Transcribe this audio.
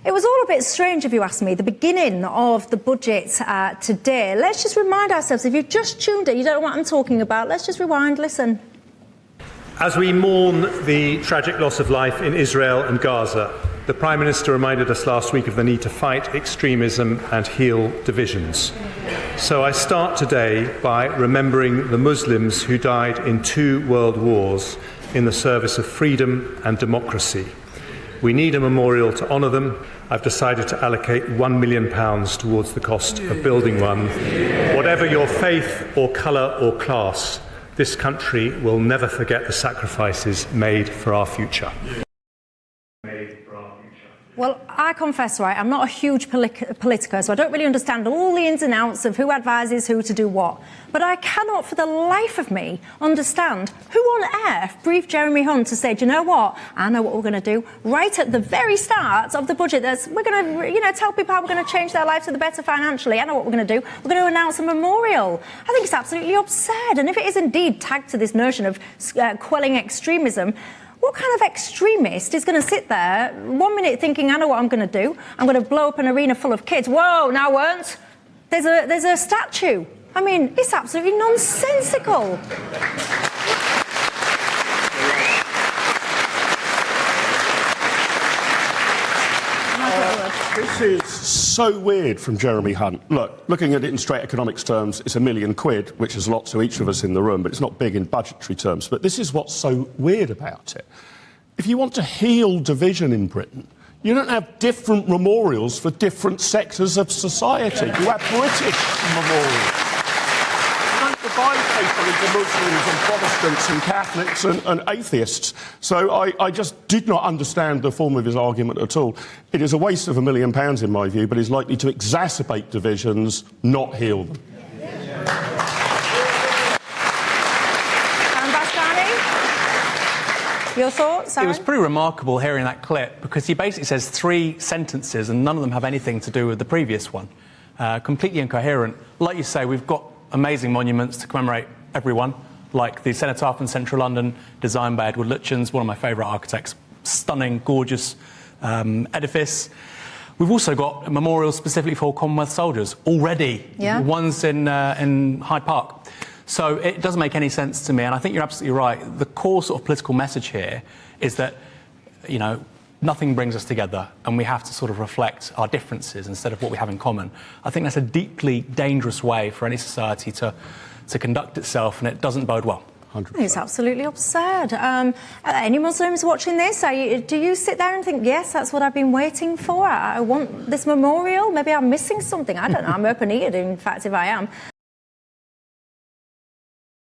It was all a bit strange, if you ask me, the beginning of the budget today. Let's just remind ourselves, if you've just tuned in, you don't know what I'm talking about, let's just rewind, listen. As we mourn the tragic loss of life in Israel and Gaza, the Prime Minister reminded us last week of the need to fight extremism and heal divisions. So I start today by remembering the Muslims who died in 2 world wars in the service of freedom and democracy. We need a memorial to honour them. I've decided to allocate £1 million towards the cost of building one. Whatever your faith or colour or class, this country will never forget the sacrifices made for our future. Well, I confess, right, I'm not a huge politico, so I don't really understand all the ins and outs of who advises who to do what. But I cannot for the life of me understand who on earth briefed Jeremy Hunt to say, do you know what, I know what we're going to do. Right at the very start of the budget, we're going to, tell people how we're going to change their lives for the better financially. I know what we're going to do. We're going to announce a memorial. I think it's absolutely absurd. And if it is indeed tagged to this notion of quelling extremism, what kind of extremist is going to sit there 1 minute thinking, I know what I'm going to do. I'm going to blow up an arena full of kids. Whoa, now weren't. There's a statue. I mean, it's absolutely nonsensical. This is so weird from Jeremy Hunt. Look, looking at it in straight economics terms, it's £1 million, which is a lot to each of us in the room, but it's not big in budgetary terms. But this is what's so weird about it. If you want to heal division in Britain, you don't have different memorials for different sectors of society. You have British memorials. You don't divide people into Muslims and Protestants and Catholics and atheists. So I just did not understand the form of his argument at all. It is a waste of £1 million, in my view, but is likely to exacerbate divisions, not heal them. Your thoughts, Aaron? It was pretty remarkable hearing that clip because he basically says 3 sentences and none of them have anything to do with the previous one. Completely incoherent. Like you say, we've got amazing monuments to commemorate everyone, like the Cenotaph in central London, designed by Edward Lutyens, one of my favourite architects. Stunning, gorgeous edifice. We've also got a memorial specifically for Commonwealth soldiers already. Yeah. One's in Hyde Park. So it doesn't make any sense to me, and I think you're absolutely right. The core sort of political message here is that, nothing brings us together, and we have to sort of reflect our differences instead of what we have in common. I think that's a deeply dangerous way for any society to conduct itself, and it doesn't bode well. 100%. It's absolutely absurd. Any Muslims watching this, do you sit there and think, yes, that's what I've been waiting for? I want this memorial? Maybe I'm missing something. I don't know. I'm open-eared, in fact, if I am.